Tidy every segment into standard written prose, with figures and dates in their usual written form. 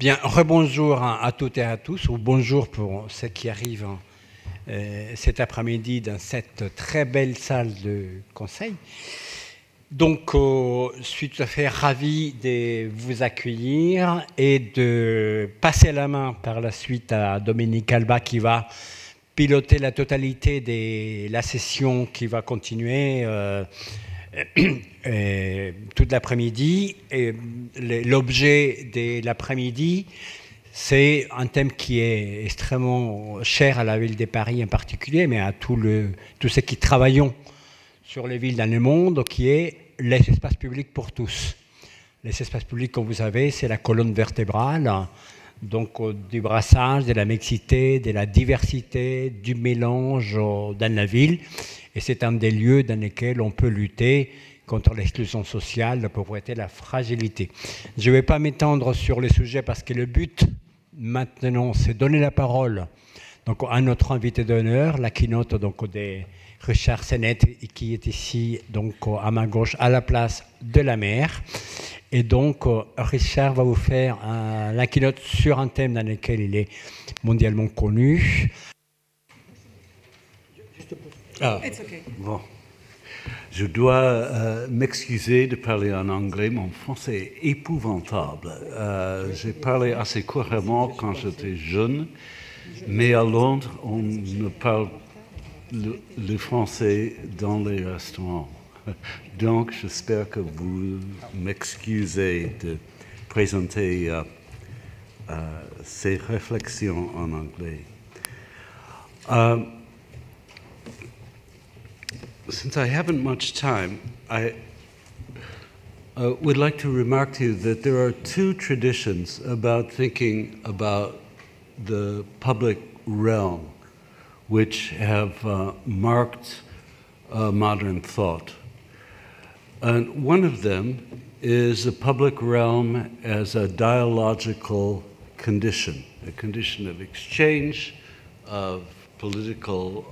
Bien, rebonjour à toutes et à tous, ou bonjour pour ceux qui arrivent cet après-midi dans cette très belle salle de conseil. Donc, je suis tout à fait ravi de vous accueillir et de passer la main par la suite à Dominique Alba qui va piloter la totalité de la session qui va continuer toute l'après-midi. L'objet de l'après-midi, c'est un thème qui est extrêmement cher à la ville de Paris en particulier, mais à tous ceux qui travaillons sur les villes dans le monde, qui est les espaces publics pour tous. Les espaces publics, comme vous savez, c'est la colonne vertébrale, donc du brassage, de la mixité, de la diversité, du mélange dans la ville. Et c'est un des lieux dans lesquels on peut lutter contre l'exclusion sociale, la pauvreté, la fragilité. Je ne vais pas m'étendre sur les sujets parce que le but maintenant, c'est donner la parole donc, à notre invité d'honneur, la keynote donc, de Richard Sennett, qui est ici donc, à ma gauche, à la place de la mer. Et donc, Richard va vous faire la keynote sur un thème dans lequel il est mondialement connu. Ah, bon. Je dois m'excuser de parler en anglais, mon français est épouvantable. J'ai parlé assez couramment quand j'étais jeune, mais à Londres, on ne parle le français dans les restaurants. Donc, j'espère que vous m'excusez de présenter ces réflexions en anglais. Since I haven't much time, I would like to remark to you that there are two traditions about thinking about the public realm which have marked modern thought. And one of them is the public realm as a dialogical condition, a condition of exchange, of political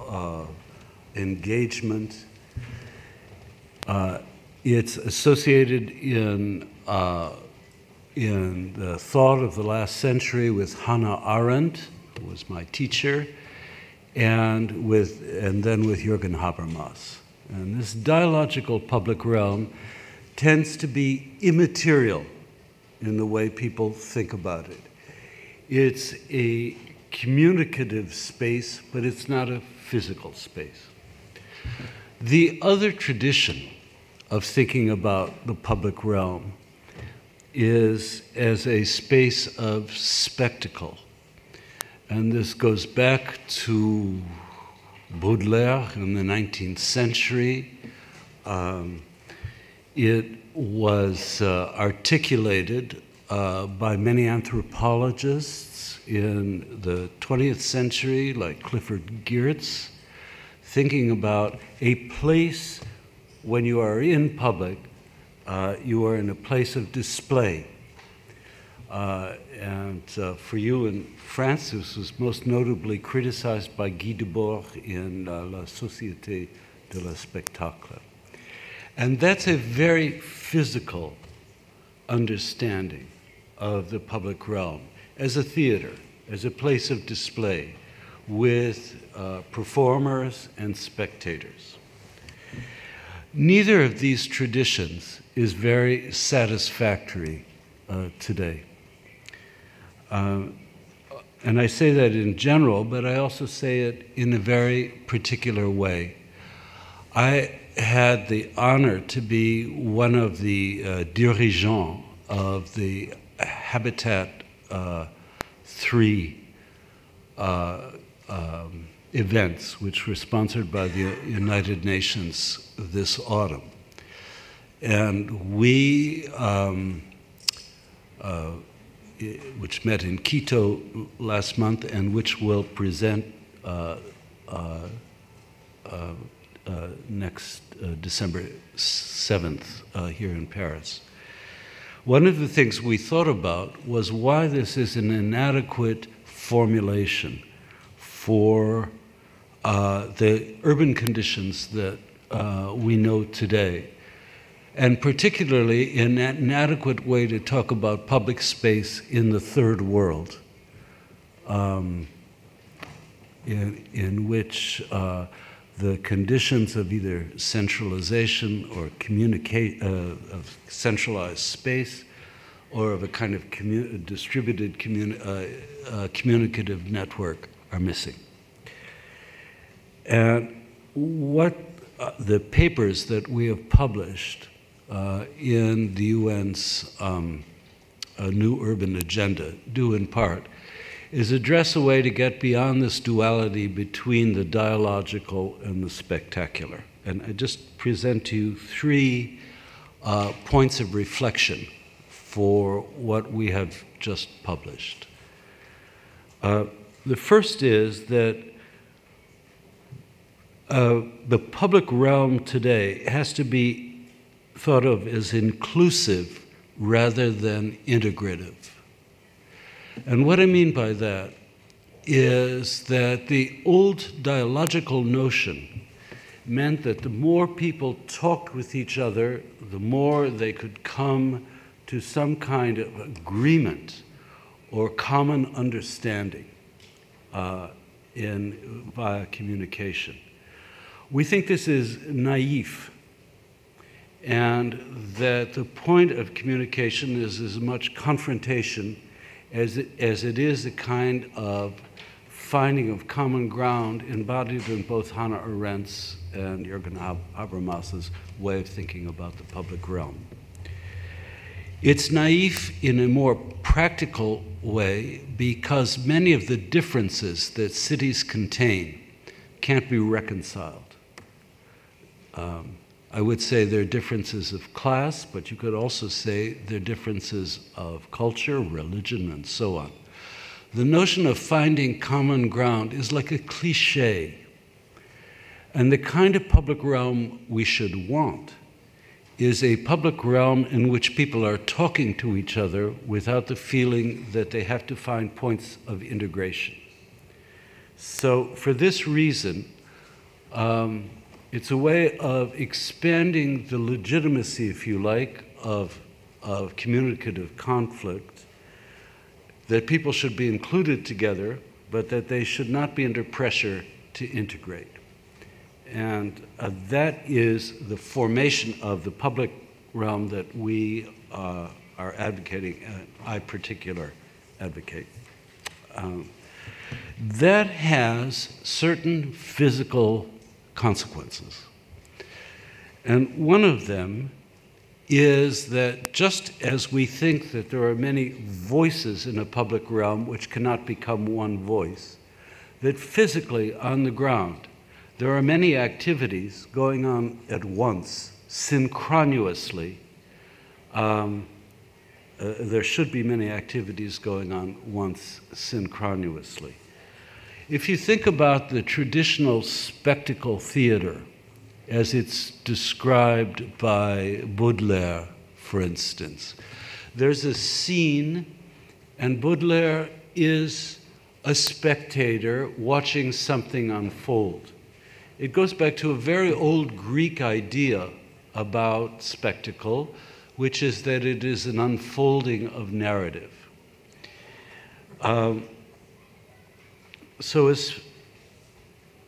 engagement. It's associated in the thought of the last century with Hannah Arendt, who was my teacher, and then with Jürgen Habermas. And this dialogical public realm tends to be immaterial in the way people think about it. It's a communicative space, but it's not a physical space. The other tradition of thinking about the public realm is as a space of spectacle. And this goes back to Baudelaire in the 19th century. It was articulated by many anthropologists in the 20th century, like Clifford Geertz, thinking about a place when you are in public, you are in a place of display. For you in France, this was most notably criticized by Guy Debord in La Société de la Spectacle. And that's a very physical understanding of the public realm as a theater, as a place of display with performers and spectators. Neither of these traditions is very satisfactory today. And I say that in general, but I also say it in a very particular way. I had the honor to be one of the dirigeants of the Habitat 3 events, which were sponsored by the United Nations this autumn. And we, which met in Quito last month and which will present next December 7th here in Paris. One of the things we thought about was why this is an inadequate formulation for the urban conditions that we know today. and particularly an inadequate way to talk about public space in the third world, in which the conditions of either centralization or of centralized space or of a kind of distributed communicative network are missing. And what the papers that we have published in the UN's New Urban Agenda do in part is address a way to get beyond this duality between the dialogical and the spectacular. And I just present to you three points of reflection for what we have just published. The first is that the public realm today has to be thought of as inclusive rather than integrative. And what I mean by that is that the old dialogical notion meant that the more people talked with each other, the more they could come to some kind of agreement or common understanding via communication. We think this is naive, and that the point of communication is as much confrontation as it is a kind of finding of common ground embodied in both Hannah Arendt's and Jürgen Habermas's way of thinking about the public realm. It's naive in a more practical way because many of the differences that cities contain can't be reconciled. I would say there are differences of class, but you could also say there are differences of culture, religion, and so on. The notion of finding common ground is like a cliche. And the kind of public realm we should want is a public realm in which people are talking to each other without the feeling that they have to find points of integration. So for this reason, it's a way of expanding the legitimacy, if you like, of communicative conflict, that people should be included together, but that they should not be under pressure to integrate. And that is the formation of the public realm that we are advocating, and I particularly advocate. That has certain physical consequences. And one of them is that just as we think that there are many voices in a public realm which cannot become one voice, that physically on the ground there are many activities going on at once, synchronously. There should be many activities going on once synchronously. If you think about the traditional spectacle theater, as it's described by Baudelaire, for instance, there's a scene, and Baudelaire is a spectator watching something unfold. It goes back to a very old Greek idea about spectacle, which is that it is an unfolding of narrative.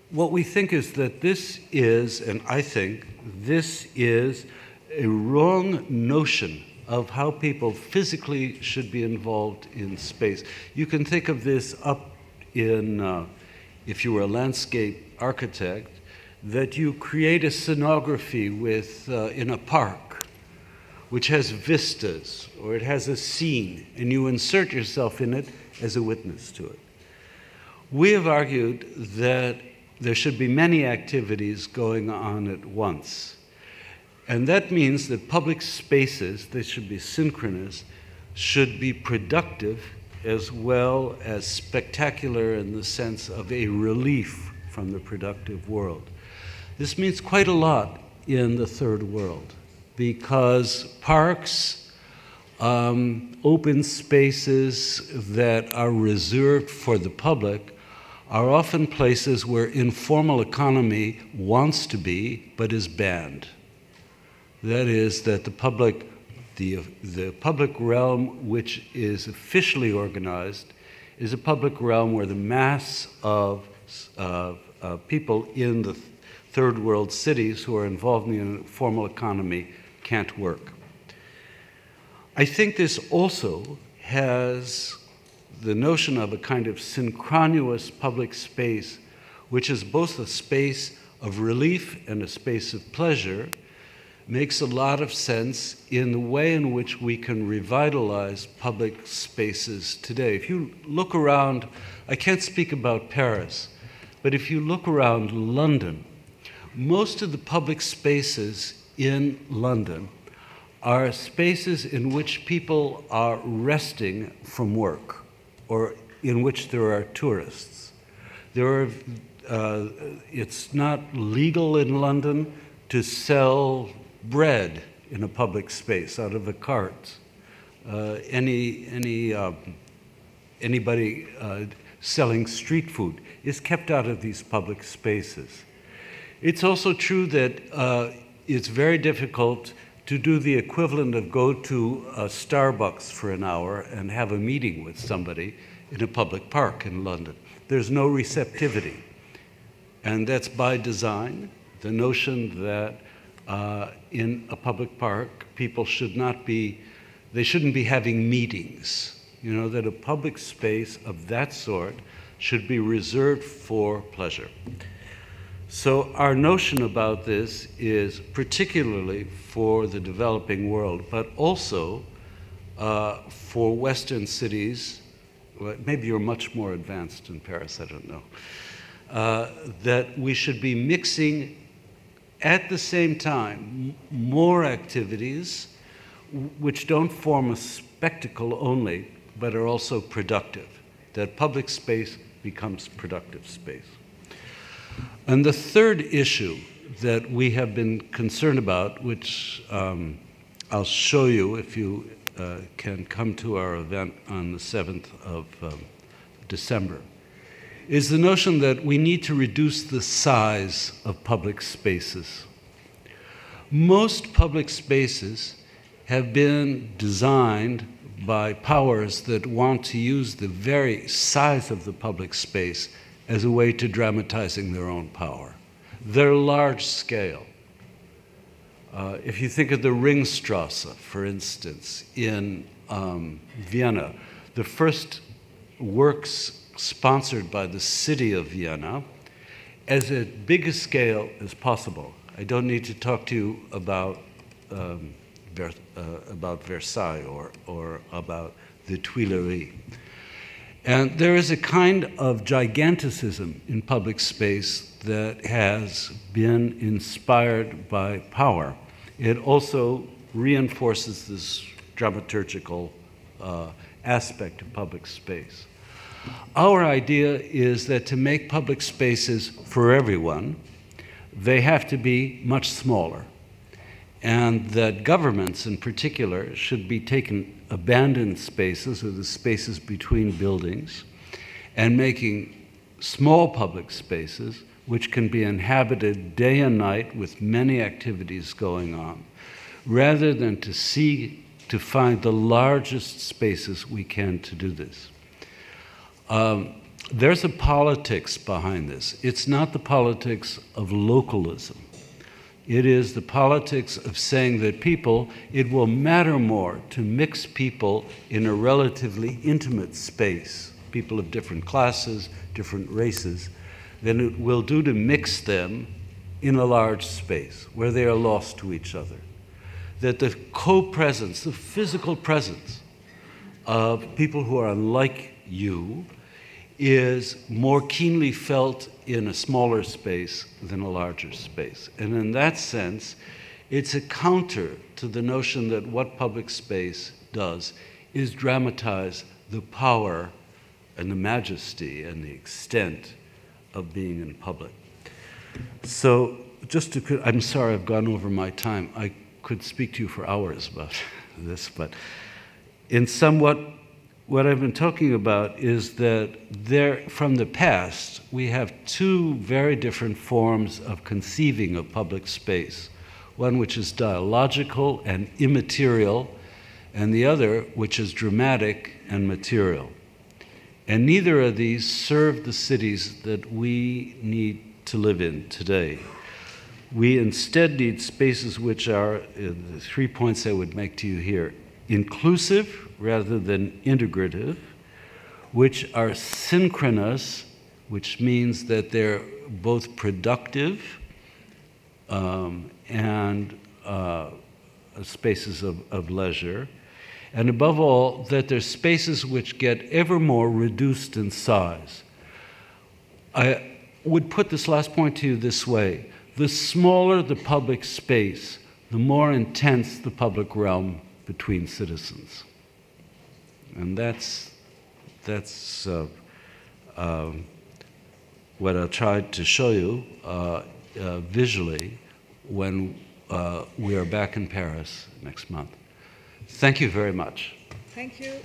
What we think is that this is, and I think this is a wrong notion of how people physically should be involved in space. You can think of this up in, if you were a landscape architect, that you create a scenography with, in a park, which has vistas, or it has a scene, and you insert yourself in it as a witness to it. We have argued that there should be many activities going on at once. And that means that public spaces, they should be synchronous, should be productive as well as spectacular in the sense of a relief from the productive world. This means quite a lot in the third world because parks, open spaces that are reserved for the public are often places where informal economy wants to be but is banned. That is, that the public realm which is officially organized is a public realm where the mass of people in the third world cities who are involved in the informal economy can't work. I think this also has the notion of a kind of synchronous public space, which is both a space of relief and a space of pleasure, makes a lot of sense in the way in which we can revitalize public spaces today. If you look around, I can't speak about Paris, but if you look around London, most of the public spaces in London are spaces in which people are resting from work or in which there are tourists. It's not legal in London to sell bread in a public space out of a cart. Anybody selling street food is kept out of these public spaces. It's also true that it's very difficult to do the equivalent of go to a Starbucks for an hour and have a meeting with somebody in a public park in London. There's no receptivity. And that's by design, the notion that in a public park, people shouldn't be having meetings. You know, that a public space of that sort should be reserved for pleasure. So our notion about this is particularly for the developing world, but also for Western cities. Maybe you're much more advanced in Paris, I don't know. That we should be mixing at the same time more activities which don't form a spectacle only, but are also productive. That public space becomes productive space. And the third issue that we have been concerned about, which I'll show you if you can come to our event on the 7th of December, is the notion that we need to reduce the size of public spaces. Most public spaces have been designed by powers that want to use the very size of the public space as a way to dramatizing their own power. They're large scale. If you think of the Ringstrasse, for instance, in Vienna, the first works sponsored by the city of Vienna as big a scale as possible. I don't need to talk to you about Versailles or about the Tuileries. And there is a kind of giganticism in public space that has been inspired by power. It also reinforces this dramaturgical aspect of public space. Our idea is that to make public spaces for everyone, they have to be much smaller, and that governments in particular should be taking abandoned spaces, or the spaces between buildings, and making small public spaces which can be inhabited day and night with many activities going on, rather than to find the largest spaces we can to do this. There's a politics behind this. It's not the politics of localism. It is the politics of saying that it will matter more to mix people in a relatively intimate space, people of different classes, different races, than it will do to mix them in a large space where they are lost to each other. That the co-presence, the physical presence of people who are unlike you is more keenly felt in a smaller space than a larger space. And in that sense, it's a counter to the notion that what public space does is dramatize the power and the majesty and the extent of being in public. So I'm sorry I've gone over my time. I could speak to you for hours about this, but in somewhat what I've been talking about is that from the past, we have two very different forms of conceiving of public space. one which is dialogical and immaterial, and the other which is dramatic and material. And neither of these serve the cities that we need to live in today. We instead need spaces which are, the 3 points I would make to you here, inclusive rather than integrative, which are synchronous, which means that they're both productive and spaces of leisure, and above all, that they're spaces which get ever more reduced in size. I would put this last point to you this way: the smaller the public space, the more intense the public realm between citizens. And that's what I tried to show you visually when we are back in Paris next month. Thank you very much. Thank you.